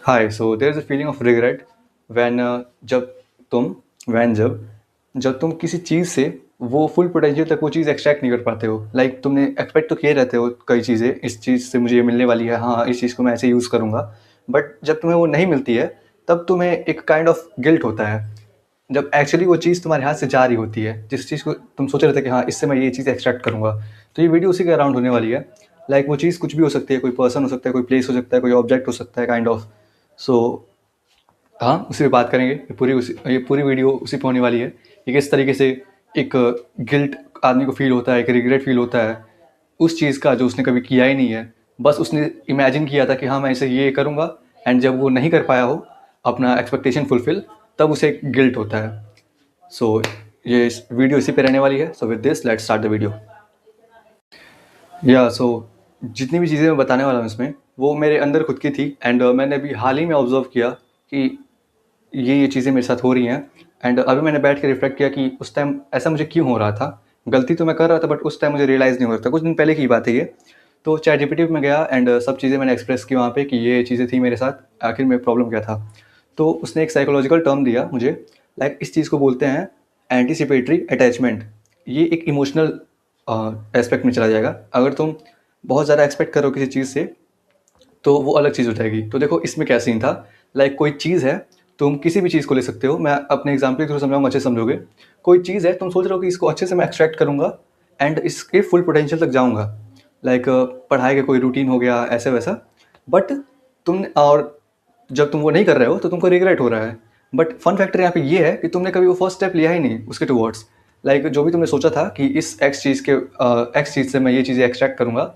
Hi so there is a feeling of regret when जब तुम when जब तुम किसी चीज़ से वो फुल पोटेंशियल तक वो चीज़ एक्सट्रैक्ट नहीं कर पाते हो। लाइक तुमने एक्सपेक्ट तो किए रहते हो कई चीज़ें, इस चीज़ से मुझे ये मिलने वाली है, हाँ इस चीज़ को मैं ऐसे यूज़ करूँगा। बट जब तुम्हें वो नहीं मिलती है तब तुम्हें एक काइंड ऑफ गिल्ट होता है, जब एक्चुअली वो चीज़ तुम्हारे हाथ से जा रही होती है, जिस चीज़ को तुम सोच रहे थे कि हाँ इससे मैं ये चीज़ एक्सट्रैक्ट करूँगा। तो ये वीडियो उसी के अराउंड होने वाली है। लाइक वो चीज़ कुछ भी हो सकती है, कोई पर्सन हो सकता है, कोई प्लेस हो सकता है, कोई ऑब्जेक्ट हो सकता है, काइंड ऑफ। सो हाँ, उसी पे बात करेंगे। ये पूरी वीडियो उसी पे होने वाली है कि किस तरीके से एक गिल्ट आदमी को फ़ील होता है, एक रिग्रेट फ़ील होता है उस चीज़ का जो उसने कभी किया ही नहीं है। बस उसने इमेजिन किया था कि हाँ, मैं ऐसे ये करूँगा, एंड जब वो नहीं कर पाया हो अपना एक्सपेक्टेशन फुलफ़िल, तब उसे गिल्ट होता है। सो ये इस वीडियो इसी पे रहने वाली है। So with this let's start the video. So जितनी भी चीज़ें मैं बताने वाला हूँ इसमें, वो मेरे अंदर खुद की थी, एंड मैंने अभी हाल ही में ऑब्ज़र्व किया कि ये चीज़ें मेरे साथ हो रही हैं। एंड अभी मैंने बैठ के रिफ्लेक्ट किया कि उस टाइम ऐसा मुझे क्यों हो रहा था। गलती तो मैं कर रहा था, बट उस टाइम मुझे रियलाइज़ नहीं हो रहा था। कुछ दिन पहले की बात है ये। तो चैटजीपीटी में गया, एंड सब चीज़ें मैंने एक्सप्रेस की वहाँ पे कि ये चीज़ें थी मेरे साथ, आखिर में प्रॉब्लम क्या था। तो उसने एक साइकोलॉजिकल टर्म दिया मुझे। लाइक इस चीज़ को बोलते हैं एंटीसिपेटरी अटैचमेंट। ये एक इमोशनल एस्पेक्ट में चला जाएगा। अगर तुम बहुत ज़्यादा एक्सपेक्ट करो किसी चीज़ से, तो वो अलग चीज़ हो जाएगी। तो देखो इसमें क्या सीन था। लाइक कोई चीज़ है, तुम किसी भी चीज़ को ले सकते हो। मैं अपने एग्जाम्पल के थ्रू समझाऊँगा, अच्छे से समझोगे। कोई चीज़ है, तुम सोच रहे हो कि इसको अच्छे से मैं एक्सट्रैक्ट करूँगा एंड इसके फुल पोटेंशियल तक जाऊँगा। लाइक पढ़ाई का कोई रूटीन हो गया, ऐसा वैसा। बट जब तुम वो नहीं कर रहे हो तो तुमको रिग्रेट हो रहा है। बट फन फैक्टर यहाँ पे ये है कि तुमने कभी वो फर्स्ट स्टेप लिया ही नहीं उसके टुवर्ड्स। लाइक जो भी तुमने सोचा था कि इस एक्स चीज़ से मैं ये चीज़ें एक्सट्रैक्ट करूँगा,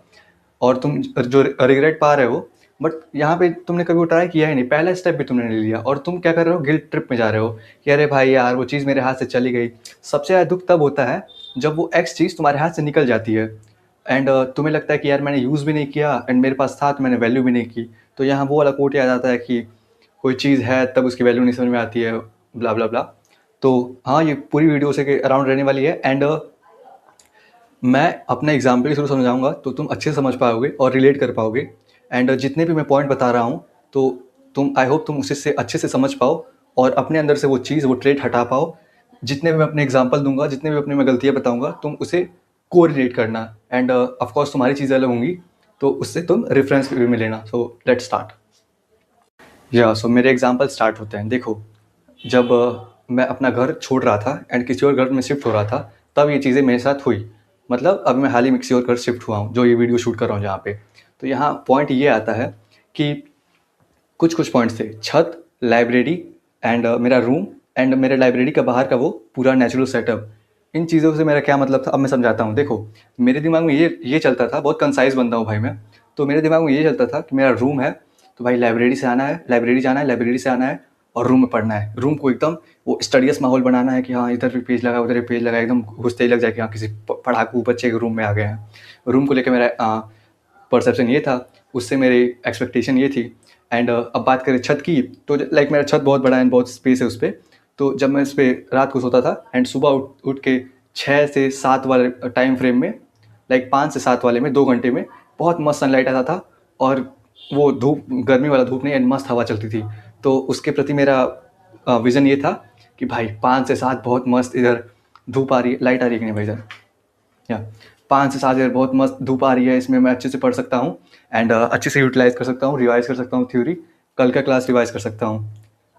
और तुम जो रिग्रेट पा रहे हो, बट यहाँ पे तुमने कभी वो ट्राई किया ही नहीं, पहला स्टेप भी तुमने नहीं लिया, और तुम क्या कर रहे हो, गिल्ट ट्रिप में जा रहे हो कि अरे भाई यार वो चीज़ मेरे हाथ से चली गई। सबसे ज़्यादा दुख तब होता है जब वो एक्स चीज़ तुम्हारे हाथ से निकल जाती है, एंड तुम्हें लगता है कि यार मैंने यूज़ भी नहीं किया, एंड मेरे पास था तो मैंने वैल्यू भी नहीं की। तो यहाँ वो वाला कोट याद आता है कि कोई चीज़ है तब उसकी वैल्यू नहीं समझ में आती है, ब्ला ब्ला ब्ला। तो हाँ, ये पूरी वीडियो उसे के अराउंड रहने वाली है, एंड मैं अपने एग्जाम्पल के थ्रू समझाऊंगा तो तुम अच्छे से समझ पाओगे और रिलेट कर पाओगे। एंड जितने भी मैं पॉइंट बता रहा हूँ, तो तुम आई होप तुम उसे से अच्छे से समझ पाओ और अपने अंदर से वो चीज़, वो ट्रेट हटा पाओ। जितने भी मैं अपने एग्जाम्पल दूंगा, जितने भी अपनी मैं गलतियाँ बताऊंगा, तुम उसे को रिलेट करना। एंड ऑफकोर्स तुम्हारी चीज़ें अलग होंगी, तो उससे तुम रेफरेंस भी लेना। So let's start. सो मेरे एग्जाम्पल स्टार्ट होते हैं। देखो, जब मैं अपना घर छोड़ रहा था एंड किसी और घर में शिफ्ट हो रहा था, तब ये चीज़ें मेरे साथ हुई। मतलब अब मैं हाल ही में किसी और घर शिफ्ट हुआ हूँ, जो ये वीडियो शूट कर रहा हूँ जहाँ पे। तो यहाँ पॉइंट ये आता है कि कुछ पॉइंट्स थे: छत, लाइब्रेरी, एंड मेरा रूम, एंड मेरे लाइब्रेरी का बाहर का वो पूरा नेचुरल सेटअप। इन चीज़ों से मेरा क्या मतलब था, अब मैं समझाता हूँ। देखो, मेरे दिमाग में ये चलता था, बहुत कंसाइज बंदा हूँ भाई मैं। तो मेरे दिमाग में ये चलता था कि मेरा रूम है, तो भाई लाइब्रेरी से आना है, लाइब्रेरी जाना है, लाइब्रेरी से आना है, और रूम में पढ़ना है। रूम को एकदम वो स्टडियस माहौल बनाना है कि हाँ इधर भी पेज लगा, उधर भी पेज लगा, एकदम घुसते ही लग जाए कि हाँ किसी पढ़ाकू बच्चे के रूम में आ गए हैं। रूम को लेकर मेरा परसेप्शन ये था, उससे मेरी एक्सपेक्टेशन ये थी। एंड अब बात करें छत की, तो लाइक मेरा छत बहुत बड़ा है, बहुत स्पेस है उस पर। तो जब मैं उस पर रात को सोता था एंड सुबह उठ के 6 से 7 वाले टाइम फ्रेम में, लाइक 5 से 7 वाले में 2 घंटे में बहुत मस्त सनलाइट आता था, और वो धूप, गर्मी वाला धूप नहीं, एंड मस्त हवा चलती थी। तो उसके प्रति मेरा विज़न ये था कि भाई 5 से 7 बहुत मस्त, इधर धूप आ रही है, लाइट आ रही है कि नहीं भाई इधर, या 5 से 7 ईयर बहुत मस्त धूप आ रही है, इसमें मैं अच्छे से पढ़ सकता हूँ, एंड अच्छे से यूटिलाइज़ कर सकता हूँ, रिवाइज़ कर सकता हूँ थ्योरी, कल का क्लास रिवाइज़ कर सकता हूँ।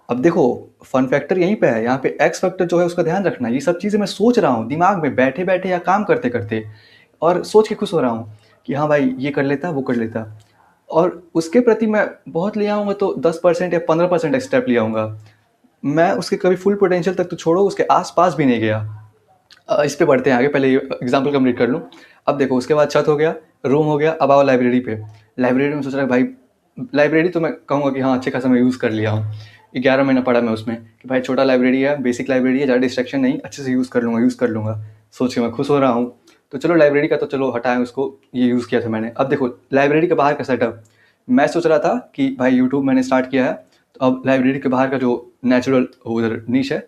अब देखो, फन फैक्टर यहीं पे है, यहाँ पे एक्स फैक्टर जो है उसका ध्यान रखना। ये सब चीज़ें मैं सोच रहा हूँ दिमाग में बैठे बैठे या काम करते करते, और सोच के खुश हो रहा हूँ कि हाँ भाई ये कर लेता, वो कर लेता, और उसके प्रति मैं बहुत ले आऊँगा तो 10% या 15% स्टेप ले आऊँगा। मैं उसके कभी फुल पोटेंशियल तक तो छोड़ो, उसके आस पास भी नहीं गया। इस पे बढ़ते हैं आगे, पहले एग्जाम्पल कंप्लीट कर लूँ। अब देखो, उसके बाद छत हो गया, रूम हो गया, अब आओ लाइब्रेरी पे। लाइब्रेरी में सोच रहा है भाई, लाइब्रेरी तो मैं कहूँगा कि हाँ अच्छे खासा मैं यूज़ कर लिया हूँ। 11 महीना पढ़ा मैं उसमें कि भाई छोटा लाइब्रेरी है, बेसिक लाइब्रेरी है, ज़्यादा डिस्ट्रैक्शन नहीं, अच्छे से यूज़ कर लूँगा। सोच के मैं खुश हो रहा हूँ। तो चलो लाइब्रेरी का तो चलो हटाएं उसको, ये यूज़ किया था मैंने। अब देखो लाइब्रेरी के बाहर का सेटअप, मैं सोच रहा था कि भाई यूट्यूब मैंने स्टार्ट किया है, तो अब लाइब्रेरी के बाहर का जो नेचुरल उधर नीश है,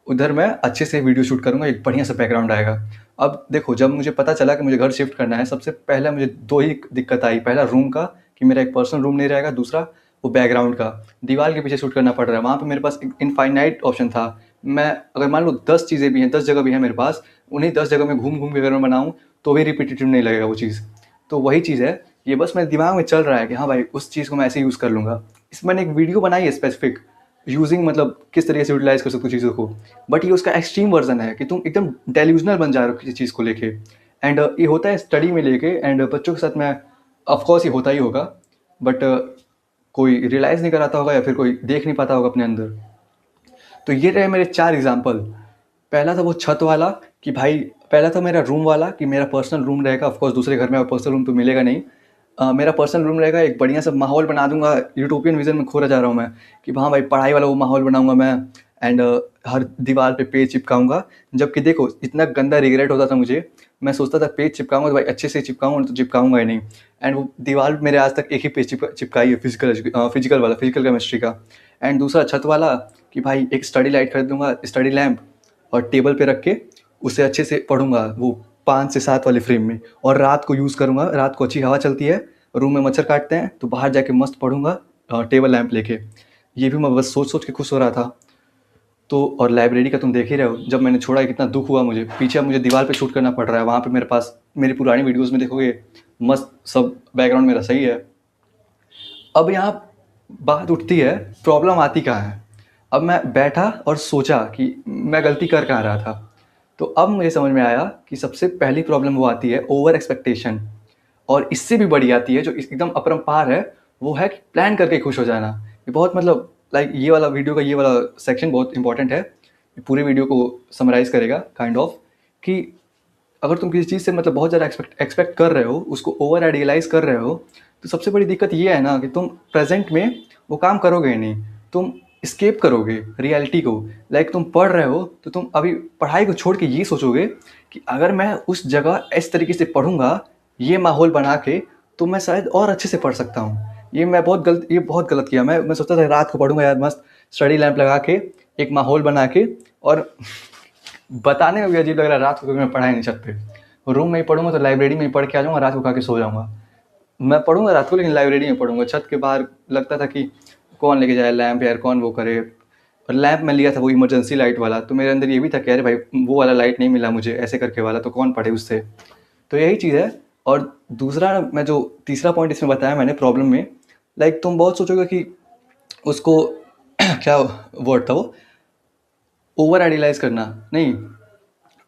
उधर मैं अच्छे से वीडियो शूट करूँगा, एक बढ़िया सा बैकग्राउंड आएगा। अब देखो, जब मुझे पता चला कि मुझे घर शिफ्ट करना है, सबसे पहले मुझे 2 ही दिक्कत आई। पहला रूम का, कि मेरा एक पर्सनल रूम नहीं रहेगा, दूसरा वो बैकग्राउंड का, दीवार के पीछे शूट करना पड़ रहा है, वहाँ पे मेरे पास इनफाइनाइट ऑप्शन था। मैं अगर मान लो 10 चीज़ें भी हैं, 10 जगह भी हैं मेरे पास, उन्हीं 10 जगह में घूम घूम के अगर मैं बनाऊँ तो भी रिपीटेटिव नहीं लगेगा वो चीज़। तो वही चीज़ है, ये बस मेरे दिमाग में चल रहा है कि हाँ भाई उस चीज़ को मैं ऐसे यूज़ कर लूँगा। इसमें मैंने एक वीडियो बनाई है स्पेसिफिक, यूजिंग मतलब किस तरीके से यूटिलाइज़ कर सकते हो चीज़ों को। बट ये उसका एक्सट्रीम वर्जन है कि तुम एकदम डेल्यूजनल बन जा रहे हो किसी चीज़ को लेके। एंड ये होता है स्टडी में लेके, एंड बच्चों के साथ में ऑफ कोर्स ये होता ही होगा, बट कोई रियलाइज़ नहीं कराता होगा या फिर कोई देख नहीं पाता होगा अपने अंदर। तो ये रहे मेरे 4 एग्जाम्पल। पहला था वो छत वाला, कि भाई पहला था मेरा रूम वाला कि मेरा पर्सनल रूम रहेगा। ऑफ कोर्स दूसरे घर में पर्सनल रूम तो मिलेगा नहीं। मेरा पर्सनल रूम रहेगा, एक बढ़िया सा माहौल बना दूंगा। यूटोपियन विजन में खो जा रहा हूँ मैं कि हाँ भाई पढ़ाई वाला वो माहौल बनाऊंगा मैं। एंड हर दीवार पे पेज चिपकाऊंगा। जबकि देखो इतना गंदा रिग्रेट होता था मुझे, मैं सोचता था पेज चिपकाऊंगा तो भाई अच्छे से चिपकाऊंगा, तो चिपकाऊंगा ही नहीं। एंड वो दीवार मेरे आज तक एक ही पेज चिपकाई है, फिजिकल केमिस्ट्री का। एंड दूसरा छत वाला कि भाई एक स्टडी लाइट खरीद दूंगा, स्टडी लैम्प, और टेबल पे रख के उसे अच्छे से पढ़ूंगा वो 5 से 7 वाले फ्रेम में, और रात को यूज़ करूंगा। रात को अच्छी हवा चलती है, रूम में मच्छर काटते हैं, तो बाहर जाके मस्त पढ़ूंगा टेबल लैंप लेके। ये भी मैं बस सोच सोच के खुश हो रहा था। तो और लाइब्रेरी का तुम देख ही रहे हो, जब मैंने छोड़ा कितना दुख हुआ मुझे। पीछे अब मुझे दीवार पे शूट करना पड़ रहा है, वहाँ पे मेरे पास मेरी पुरानी वीडियोस में देखोगे मस्त सब बैकग्राउंड मेरा सही है। अब यहाँ बात उठती है, प्रॉब्लम आती कहाँ है। अब मैं बैठा और सोचा कि मैं गलती कर कहाँ रहा था। तो अब मुझे समझ में आया कि सबसे पहली प्रॉब्लम वो आती है ओवर एक्सपेक्टेशन, और इससे भी बड़ी आती है जो एकदम अपरंपार है, वो है कि प्लान करके खुश हो जाना। ये बहुत मतलब लाइक ये वाला वीडियो का ये वाला सेक्शन बहुत इंपॉर्टेंट है, ये पूरे वीडियो को समराइज़ करेगा काइंड ऑफ, कि अगर तुम किसी चीज़ से मतलब बहुत ज़्यादा एक्सपेक्ट कर रहे हो, उसको ओवर आइडियलाइज़ कर रहे हो, तो सबसे बड़ी दिक्कत ये है ना कि तुम प्रेजेंट में वो काम करोगे ही नहीं, तुम स्केप करोगे रियलिटी को। लाइक तुम पढ़ रहे हो तो तुम अभी पढ़ाई को छोड़ के ये सोचोगे कि अगर मैं उस जगह इस तरीके से पढ़ूंगा, ये माहौल बना के, तो मैं शायद और अच्छे से पढ़ सकता हूँ। ये बहुत गलत किया। मैं सोचता था रात को पढ़ूंगा यार मस्त, स्टडी लैंप लगा के, एक माहौल बना के, और बताने में भी अजीब लग रहा है रात को, क्योंकि मैं पढ़ा ही नहीं सकते। रूम में ही पढ़ूंगा तो लाइब्रेरी में ही पढ़ के आ जाऊँगा, रात को खा के सो जाऊँगा। मैं पढ़ूंगा रात को लेकिन लाइब्रेरी में पढ़ूंगा। छत के बाहर लगता था कि कौन लेके जाए लैंप यार, कौन वो करे। और लैंप मैं लिया था वो इमरजेंसी लाइट वाला, तो मेरे अंदर ये भी था कि अरे भाई वो वाला लाइट नहीं मिला मुझे ऐसे करके वाला, तो कौन पढ़े उससे। तो यही चीज़ है। और दूसरा मैं जो तीसरा पॉइंट इसमें बताया मैंने प्रॉब्लम में, लाइक तुम बहुत सोचोगे कि उसको क्या वर्ड था वो, ओवर आइडियलाइज करना नहीं,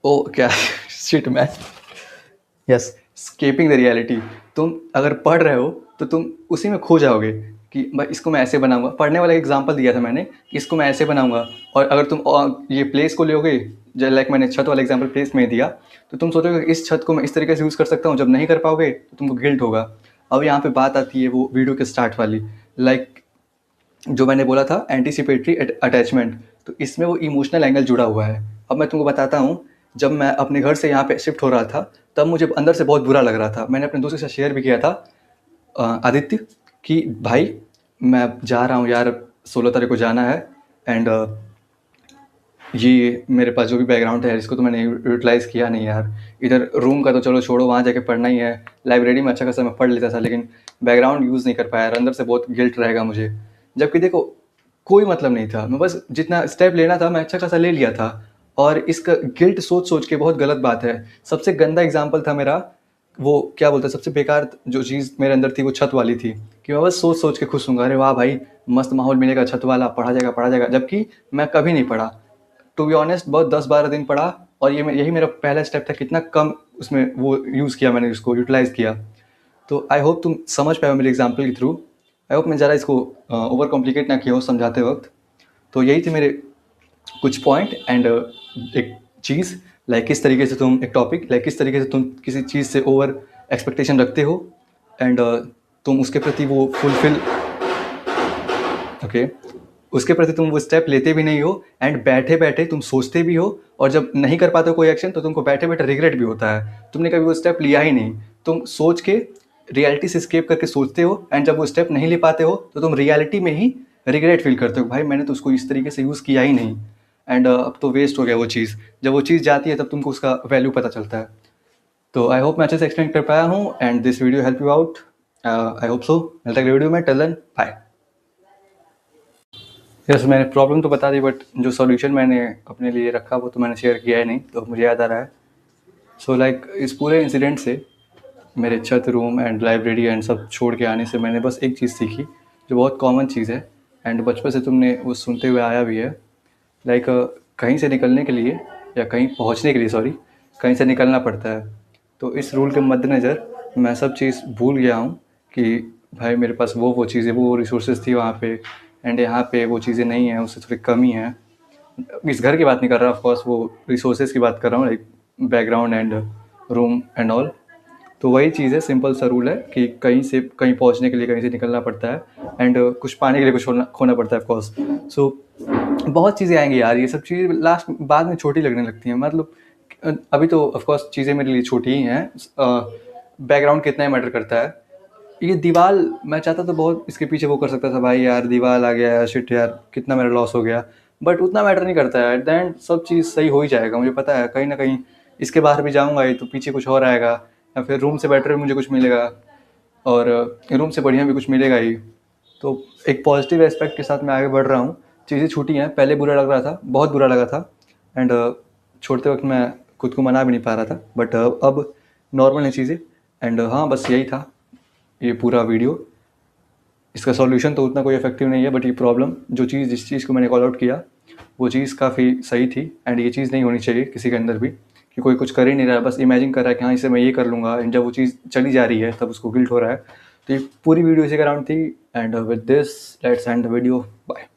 ओ क्या shit man, yes, escaping the reality. तुम अगर पढ़ रहे हो तो तुम उसी में खो जाओगे कि भाई इसको मैं ऐसे बनाऊंगा। पढ़ने वाला एग्जांपल दिया था मैंने कि इसको मैं ऐसे बनाऊंगा, और अगर तुम ये प्लेस को लोगे, जो लाइक मैंने छत वाला एग्जांपल प्लेस में दिया, तो तुम सोचोगे कि इस छत को मैं इस तरीके से यूज़ कर सकता हूँ। जब नहीं कर पाओगे तो तुमको गिल्ट होगा। अब यहाँ पे बात आती है वो वीडियो के स्टार्ट वाली, लाइक जो मैंने बोला था एंटीसिपेटरी अटैचमेंट, तो इसमें वो इमोशनल एंगल जुड़ा हुआ है। अब मैं तुमको बताता हूँ, जब मैं अपने घर से यहाँ पे शिफ्ट हो रहा था, तब मुझे अंदर से बहुत बुरा लग रहा था। मैंने अपने दोस्त के साथ शेयर भी किया था, आदित्य, कि भाई मैं जा रहा हूँ यार, 16 तारीख को जाना है, एंड ये मेरे पास जो भी बैकग्राउंड है इसको तो मैंने यूटिलाइज़ किया नहीं यार। इधर रूम का तो चलो छोड़ो, वहाँ जाके पढ़ना ही है। लाइब्रेरी में अच्छा खासा मैं पढ़ लेता था, लेकिन बैकग्राउंड यूज़ नहीं कर पाया यार, अंदर से बहुत गिल्ट रहेगा मुझे। जबकि देखो कोई मतलब नहीं था, मैं बस जितना स्टेप लेना था मैं अच्छा खासा ले लिया था। और इसका गिल्ट सोच सोच के बहुत गलत बात है। सबसे गंदा एग्जाम्पल था मेरा वो, क्या बोलते हैं, सबसे बेकार जो चीज़ मेरे अंदर थी वो छत वाली थी, कि मैं बस सोच सोच के खुश हूँ, अरे वाह भाई मस्त माहौल मिलेगा छत वाला, पढ़ा जाएगा। जबकि मैं कभी नहीं पढ़ा, टू बी ऑनेस्ट। बहुत 10-12 दिन पढ़ा, और यही मेरा पहला स्टेप था। कितना कम उसमें वो यूज़ किया मैंने, उसको यूटिलाइज़ किया। तो आई होप तुम समझ पाए मेरे एग्जाम्पल के थ्रू। आई होप मैं ज़्यादा इसको ओवर कॉम्प्लिकेट ना किया हो समझाते वक्त। तो यही थे मेरे कुछ पॉइंट, एंड एक चीज़, लाइक किस तरीके से तुम एक टॉपिक, लाइक किस तरीके से तुम किसी चीज़ से ओवर एक्सपेक्टेशन रखते हो, एंड तुम उसके प्रति वो फुलफिल, ओके, उसके प्रति तुम वो स्टेप लेते भी नहीं हो, एंड बैठे बैठे तुम सोचते भी हो, और जब नहीं कर पाते हो कोई एक्शन तो तुमको बैठे बैठे रिग्रेट भी होता है, तुमने कभी वो स्टेप लिया ही नहीं। तुम सोच के रियलिटी से स्केप करके सोचते हो, एंड जब वो स्टेप नहीं ले पाते हो तो तुम रियलिटी में ही रिग्रेट फील करते हो, भाई मैंने तो उसको इस तरीके से यूज़ किया ही नहीं, एंड अब तो वेस्ट हो गया वो चीज़। जब वो चीज़ जाती है तब तुमको उसका वैल्यू पता चलता है। तो आई होप मैं अच्छे से एक्सप्लेन कर पाया हूँ, and this video help you out. I hope so. मिलता है अगले वीडियो में। Till then bye. यस, मैंने प्रॉब्लम तो बता दी, बट जो सॉल्यूशन मैंने अपने लिए रखा वो तो मैंने शेयर किया ही नहीं, तो मुझे याद आ रहा है। सो लाइक इस पूरे इंसिडेंट से, मेरे छत, रूम एंड लाइब्रेरी एंड सब छोड़ के आने से मैंने बस एक चीज़ सीखी, जो बहुत कॉमन चीज़ है एंड बचपन से तुमने वो सुनते हुए आया भी है। लाइक कहीं से निकलने के लिए, या कहीं पहुंचने के लिए, सॉरी, कहीं से निकलना पड़ता है। तो इस रूल के मद्देनज़र मैं सब चीज़ भूल गया हूँ कि भाई मेरे पास वो चीज़ें, वो रिसोर्सेज थी वहाँ पे, एंड यहाँ पे वो चीज़ें नहीं हैं, उससे थोड़ी कमी है। इस घर की बात नहीं कर रहा, ऑफ कोर्स वो रिसोर्सेज की बात कर रहा हूँ, like background and room and all. तो वही चीज़ है, सिंपल सा रूल है कि कहीं से कहीं पहुंचने के लिए कहीं से निकलना पड़ता है, एंड कुछ पाने के लिए कुछ खोना पड़ता है, ऑफ कोर्स। सो बहुत चीज़ें आएंगी यार, ये सब चीज़ लास्ट बाद में छोटी लगने लगती हैं। मतलब अभी तो ऑफ कोर्स चीज़ें मेरे लिए छोटी ही हैं। बैकग्राउंड कितना ही मैटर करता है। ये दीवार, मैं चाहता तो बहुत इसके पीछे वो कर सकता था, भाई यार दीवार आ गया, शिट यार कितना मेरा लॉस हो गया, बट उतना मैटर नहीं करता है। एट द एंड सब चीज़ सही हो ही जाएगा, मुझे पता है। कहीं ना कहीं इसके बाहर भी जाऊँगा ही तो पीछे कुछ और आएगा, या फिर रूम से बेटर भी मुझे कुछ मिलेगा, और रूम से बढ़िया भी कुछ मिलेगा ही। तो एक पॉजिटिव एस्पेक्ट के साथ मैं आगे बढ़ रहा हूँ। चीज़ें छूटी हैं, पहले बुरा लग रहा था, बहुत बुरा लगा था, एंड छोड़ते वक्त मैं खुद को मना भी नहीं पा रहा था, बट अब नॉर्मल है चीज़ें। एंड हाँ, बस यही था ये पूरा वीडियो। इसका सॉल्यूशन तो उतना कोई इफेक्टिव नहीं है, बट ये प्रॉब्लम, जो चीज़, जिस चीज़ को मैंने कॉल आउट किया, वो चीज़ काफ़ी सही थी। एंड ये चीज़ नहीं होनी चाहिए किसी के अंदर भी, कि कोई कुछ कर ही नहीं रहा है, बस इमेजिन कर रहा है कि हाँ इससे मैं ये कर लूँगा, एंड जब वो चीज़ चली जा रही है तब उसको गिल्ट हो रहा है। तो ये पूरी वीडियो इसी के अराउंड थी, and with this let's end the video, bye.